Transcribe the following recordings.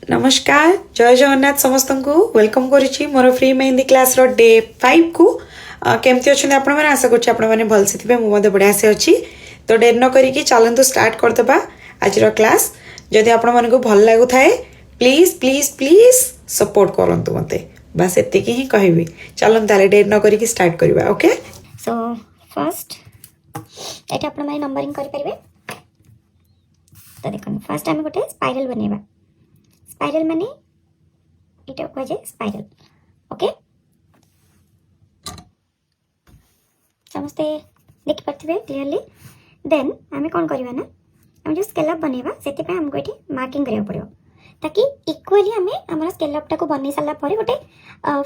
नमस्कार जय जगन्नाथ समस्त को वेलकम करुच्ची मोर फ्री मेहंदी क्लास डे 5 को केमती अच्छे आपण मैंने आशा करुच्ची आपण मैंने भलसे थे मुझे बढ़िया से अच्छी तो डेर न करी चलतु स्टार्ट करदे आज क्लास जदि आपण मन को भल लगु थाए प्लीज प्लीज प्लीज सपोर्ट करंतु मते बस एतिकी ही कहबी चलन ताले डेर न करी स्टार्ट करबा ओके सो फर्स्ट एटा आपण माने नंबरिंग करि परिबे तो देखो फर्स्ट आम गोटे स्पाइरल बनेबा स्पाइरल माने इटा कह जाए स्पाइरल ओके समस्ते देखि पार्थिबे क्लियरली देन आमे कोन करबा ना हम जो स्केलअप बनेबा सेति पे हमको एठी मार्किंग करिया पड़ियो ताकि इक्वली आमे हमर स्केलअप टाको बनै साला परे गोटे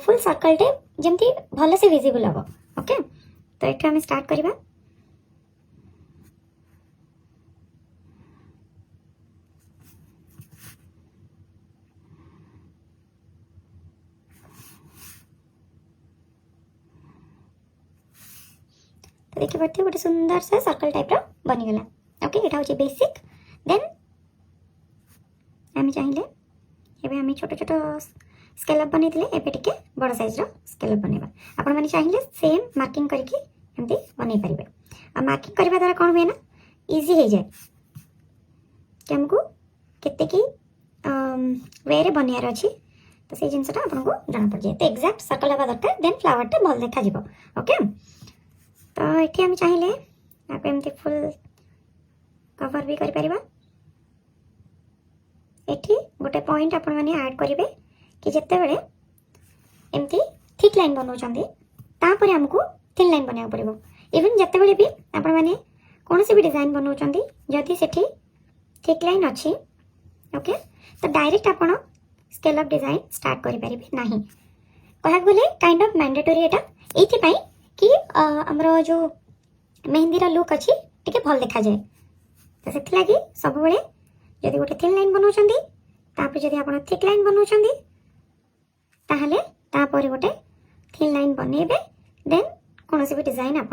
फुल सर्कल टे जेमती भले से विजिबल हो ओके तो एठी आमे स्टार्ट करबा तो देखिए पड़ते गोटे सुंदर सा सर्कल टाइप रो बनीगला ओके एटा होची बेसिक देन आमे चाहिए एबे आमे छोटो छोटो स्केलअप बनै दिले एबे टिके बड़ साइज रो स्केलअप बनेबा आपण माने चाहिए सेम मार्किंग करके एमती बनै परिबे आ मार्किंग करबा द्वारा कोन होय ना इजी हो जाए कि हमको केते की वे रे बनियार अछि तो से जिंसटा आपन को जाना पड़ जाए तो एग्जैक्ट सर्कल हवा दरकार देन फ्लावर टा भल देखा जिवो ओके तो ये आम चाहिए आप एमती फुल कवर भी करें ये गोटे पॉइंट आपण मैंने ऐड करेंगे कि जिते बड़े एमती थिक लाइन बनाऊँ तापर आमको थिन लाइन बनाया पड़ो इवन जिते बड़े भी आपण मैंने कौन सी भी डिजाइन बनाऊँ जदि से थिक लाइन अच्छी ओके तो डायरेक्ट आपण स्केलअप डिजाइन स्टार्ट करें ना कह गले काइंड ऑफ मैंडेटरी एटा ये कि आमर जो मेहंदी लुक अच्छी टे भल देखा जाए तो से लगी सब बड़े जदि गोटे थिन लाइन बनाऊँ जदि आप थिक लाइन बनाऊँ तापर गोटे थिन लाइन बनइबे देन कौन भी डिजाइन आप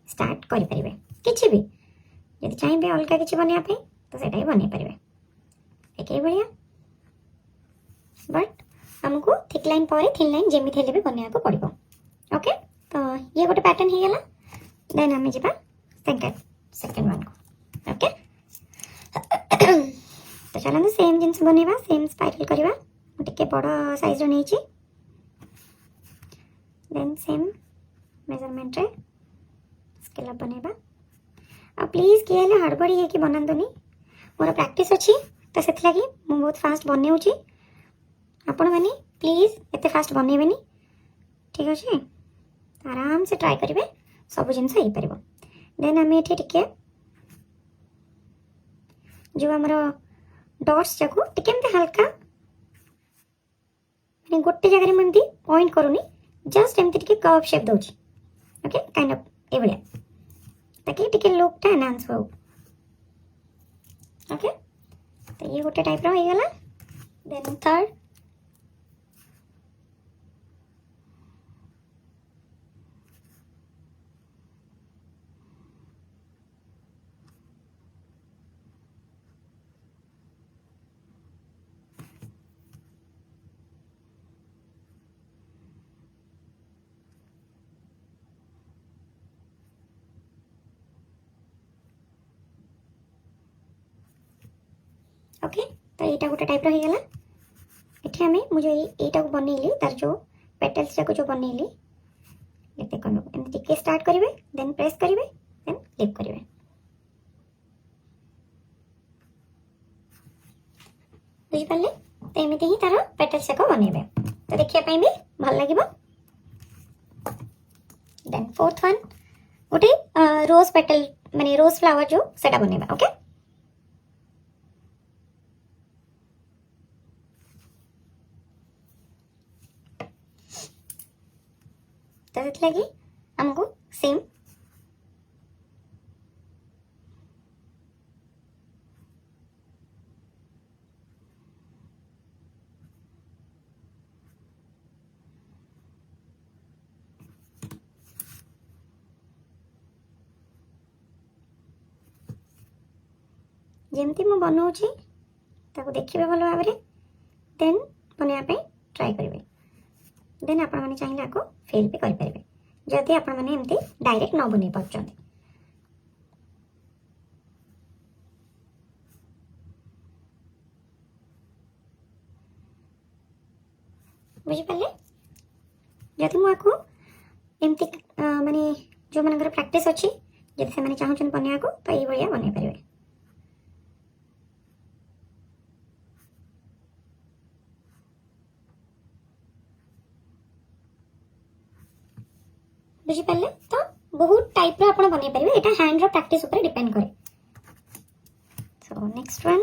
स्टार्ट करेंगे किसी भी जदि चाहिए अलग किसी बनवाई तो सेटा ही बन पारे एक भाया बट हमको थिक लाइन पर थिन लाइन जमी थे भी बनवाक पड़ो ओके तो ये गोटे पैटर्न हो गला देन आम जा सेकेंड वन को ओके तो चलो सेम जिनस बनवा सेम स्पाइरल करवा टे बड़ साइज नहीं देन सेम मेजरमेंट रे स्केलअप बनवा आ प्लीज किए हड़बड़ी है कि बनातुनी मोर प्रैक्टिस अच्छी तो से लगी मुझे बहुत फास्ट बनऊँगी आपण मैंने प्लीज एत फास्ट बनइबेनी ठीक अच्छे आराम से ट्राई करेंगे सब जिन हो पार देन आम ये जो आमर डट्स जाक टे हल्का मैंने गोटे जगह मुझे पॉइंट करूनी जस्ट एमती कर्व शेप दूसरी ओके काइंड ऑफ ये भाया ताकि टे लुकटा एनहांस हो ओके तो ये गोटे टाइप रहीगला देन थर्ड ओके तो यहाँ गोटे टाइप रहीगला ये आम मुझे यहाँ को बनइली तार जो पेटल्स जाक जो बनइली देखो एमती टिके स्टार्ट करेंगे देन प्रेस करेंगे देन लिप करेंगे बुझिपारे तो एमती ही तार पेटल्स जाक बनइबे तो देखापी भी भल लगे देन फोर्थ वन गोटे रोज पेटल माने रोज फ्लावर जो सेटा बनइबा ओके तो लगी हमको सेम जमती मु बनाऊँ देखिए भल भाव देन बनवाई ट्राए करेंगे देन आपण मैंने चाहिए आपको फेल भी करेंगे जदि आपण मैंने एमती डायरेक्ट न बन पार्छ बुझिपारे जदि मुझे एमती माने जो मनकर प्रैक्टिस अच्छी जब से चाहूँ बनवा को तो ये भाया बनई पारे बुझिपारे तो बहुत टाइप रो आपण बनई पारे एटा हैंड रो प्रैक्टिस ऊपर डिपेंड करे सो नेक्स्ट वन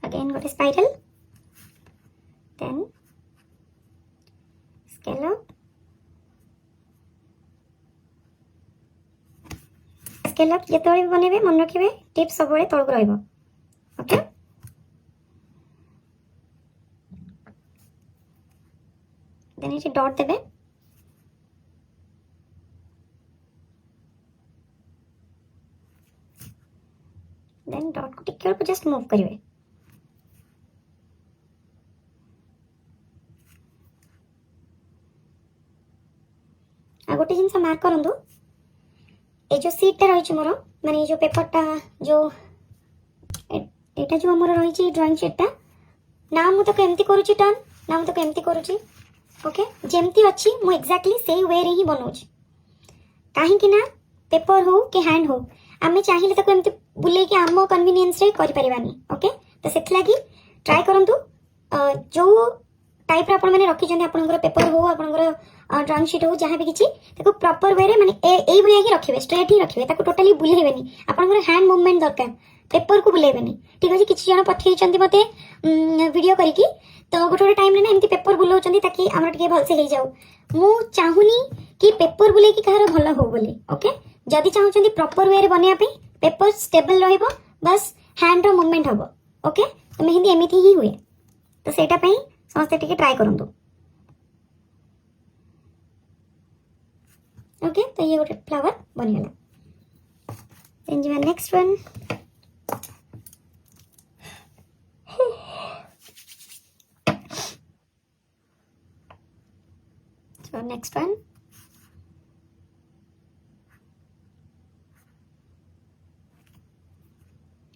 अगेन गोटे स्पाइरल देन स्केलप स्केलप जेतबे बनैबे मन रखिबे टिप सब तळक रहइबो ओके देन ये डॉट देबे देन डॉट को टिके ऊपर जस्ट मूव करिवे आ गोटे जिनस मार्क करंतु ए जो सीट रही मोर माने जो पेपरटा जो एटा जो हमर रही ड्राइंग शीटा ना मु तो केमती करूची टर्न ना मु तो केमती करूची ओके जेमती अच्छी मु एक्जाक्टली से वे रे ही बनाऊची काहे कि ना पेपर हो कि हैंड हो आमे चाहिए ताको एमती बुले कि आम कन्वीनियंस रे करि परिबानी ओके तो सेथ लागी ट्राई करंतु जो टाइप रा आपण माने रखी जंदी आपनकर पेपर हो आपनकर ड्राइंग शीट हो जहाँ भी किसी प्रॉपर वे रे माने ए भलिया ही रखिबे स्ट्रेट ही रखिबे ताको टोटली बुलेबेनी आपनकर हैंड मूवमेंट दरकार पेपर को बुलेबेनी ठीक अछि किछि जण पठेइ चंदी मते वीडियो करिकी तो गोटे टाइम रे ना एमती पेपर बुलाउचंदी ताकि हमरा टिके भल से हे जाऊ मु चाहुनी कि पेपर बुले कि कहार भल हो बोली ओके जदि चाहुचंदी प्रॉपर वे रे बनिया पे पेपर स्टेबल रहइबो बस हैंड रो मूवमेंट हबो ओके तो मेहंदी एमिति ही हुए तो सेटा पई समस्त टिके ट्राई करंतु ओके तो ये गोटे फ्लावर बनिगला देन जी next one so next one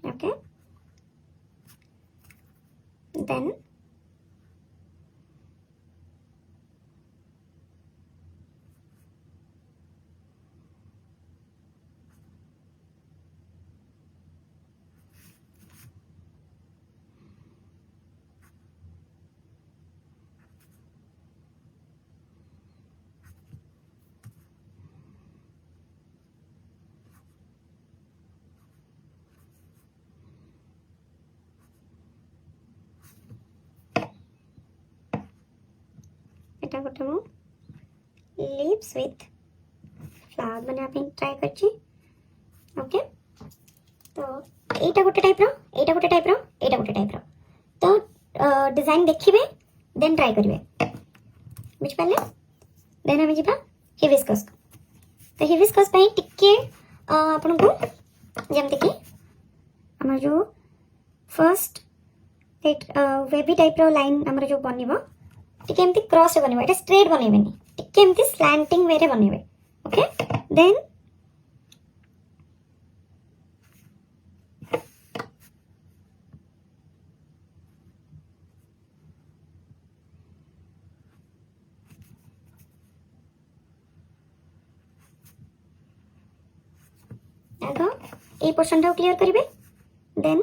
okay then এটা গোটে মু লিপস উইথ ফ্লাওয়ার মানে আপনি ট্রাই করছি ওকে তো এইটা গোটে টাইপ র এইটা গোটে টাইপ র এইটা গোটে টাইপ র তো ডিজাইন দেখিবে দেন ট্রাই করিবে বুঝ পারলে দেন আমি ଯିବା ହିବିସ୍କସ୍ ତ ହିବିସ୍କସ୍ ପାଇଁ ଟିକେ ଆପଣଙ୍କୁ ଯେମିତି କି ଆମର ଯୋଉ ଫର୍ଷ୍ଟ वेबी टाइप रो लाइन हमर जो बनिबो टिके एमती क्रॉस रे बनिबो एटा स्ट्रेट बनेबेनी टिके एमती स्लैंटिंग वे रे बनेबे ओके देन आगो ए पोर्शन टा क्लियर करिवे देन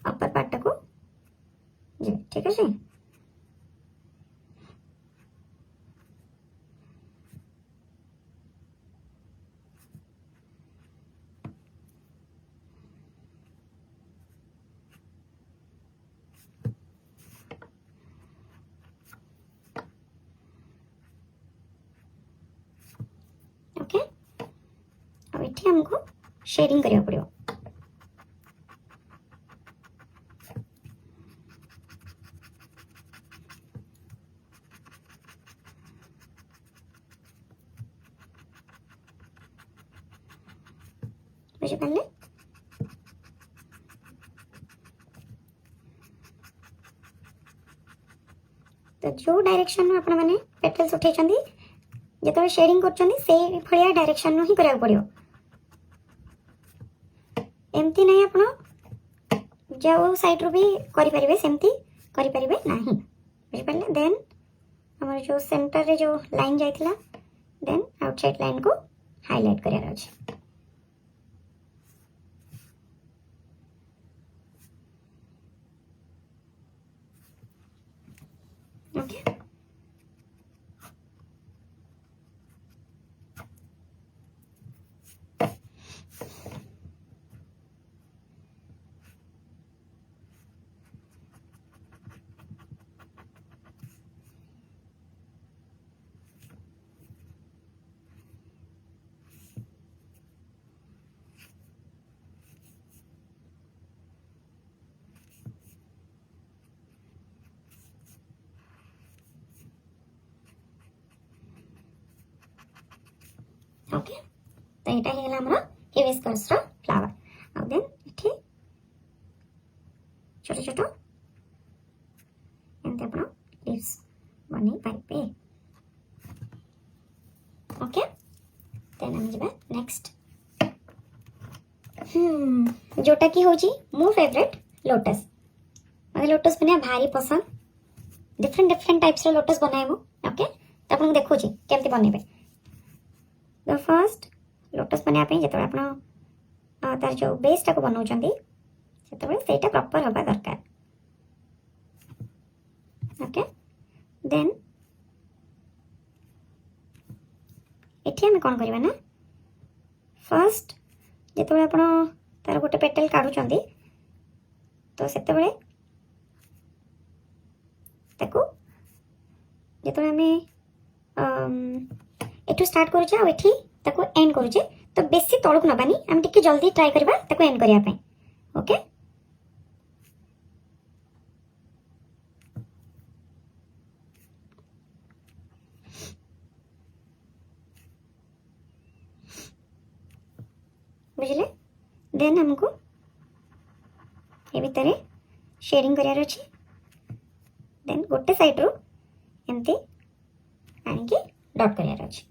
अपर पार्ट को जी ठीक है ओके अब इथे हमको शेडिंग करिया पड़ियो बुझिपारे तो जो डायरेक्शन आपण माने पेटल्स उठे जो शेडिंग कर डायरेक्शन ही करा पड़ो एमती नहीं आप जो साइड रू भी करें सेमती करें ना बुझिपारे देन हमारे जो सेंटर रे जो लाइन जाइथिला देन आउटसाइड लाइन को हाईलाइट करार अछि ओके ओके तो यहाँ है हमर हिबिस्कस रो फ्लावर और देन इठी छोट छोट एंते आपण लीव्स बनै पाइबे ओके देन हम जबे नेक्स्ट जोटा की होची मो फेवरेट लोटस मते लोटस बने भारी पसंद डिफरेंट टाइप्स रो लोटस बनाए मु ओके तो आपण देखो छी केमती बनेबे तो फर्स्ट लोटस बनया पे जतबे आपण तार जो बेस टाको बनाउछंती सेतबे सेटा प्रॉपर होबा दरकार ओके देन एठी हम कोन करबा ना फर्स्ट जतबे आपण तार गोटे पेटल काढुछंती तो सेतबे ताको जतबे हमें एठू स्टार्ट करूचे आ एठी ताको एंड करूचे तो बेसी तळक नबानी हम टिके जल्दी ट्राई करबा ताको एंड करिया पे ओके बुझले देन हमको ए भितरे शेडिंग करियार अछि देन गोटे साइड रो एमती आनी के डॉट करियार अछि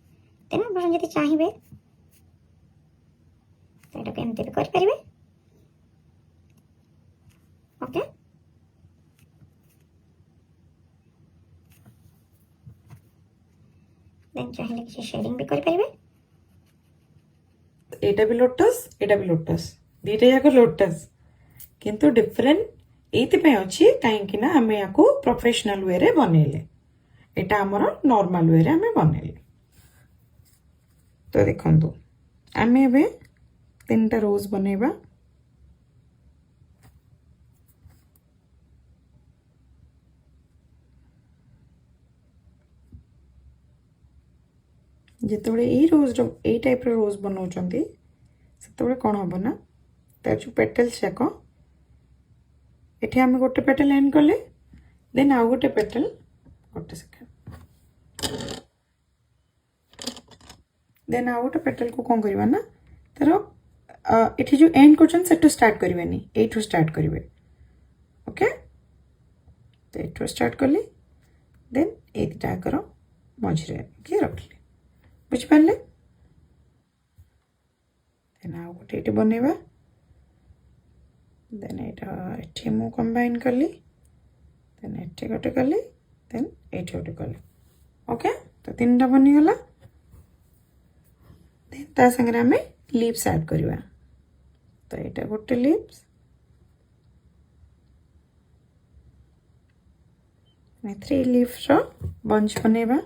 देन आपण जति चाहिबे तो एटा के एमती भी कर परिबे ओके देन चाहिए कि शेडिंग भी कर परिबे एटा भी लोटस दीटा याक लोटस किंतु डिफरेंट एइथिपाई अछि काहेकि ना हमें याको प्रोफेशनल वे रे बनेले एटा हमर नॉर्मल वे रे हमें बनेले तो देखंतु आमे एबे तीनटा रोज बनेबा जितेबले ये रोज ये टाइप रोज बनाउछंती सेतेबले कोन हबो ना तार जो पेटल्स जाक एठी हम गोटे पेटल एंड करले देन आउ गोटे पेटल गोटे सेकेंड देन आउ गोटे पेटल को कोन करबा ना तारो एठी जो एंड करछन सेटू स्टार्ट करबेनी एठू स्टार्ट करबे ओके तो एठू स्टार्ट करली देन ए दिटा करो मझरे के रखली बुझ पाले देन आउ गोटे एठी बनेबा देन एटा एठी मु कंबाइन करली देन एठी गोटे करली देन एठी गोटे करली ओके तो तीनटा बनी गला देन ता संगे हमें लीव्स ऐड करबा तो एटा गोटे लीव्स मैं 3 लीव्स रो बंच बनेबा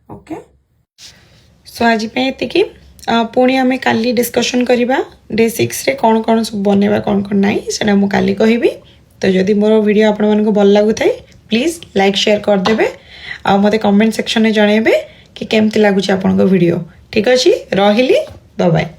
ओके सो आज पे पुणी आम काली डिस्कशन करवा डे 6 रे कौन कौन सब बनवा कौन कौन ना से मुझे काली कहबी तो जदि मोर वीडियो आपण मानको भल लागु थाए प्लीज लाइक शेयर कर देबे आ मते कमेंट सेक्शन में जणेबे कि केमती लगुच आपन वीडियो ठीक अच्छे रही बाय बाय।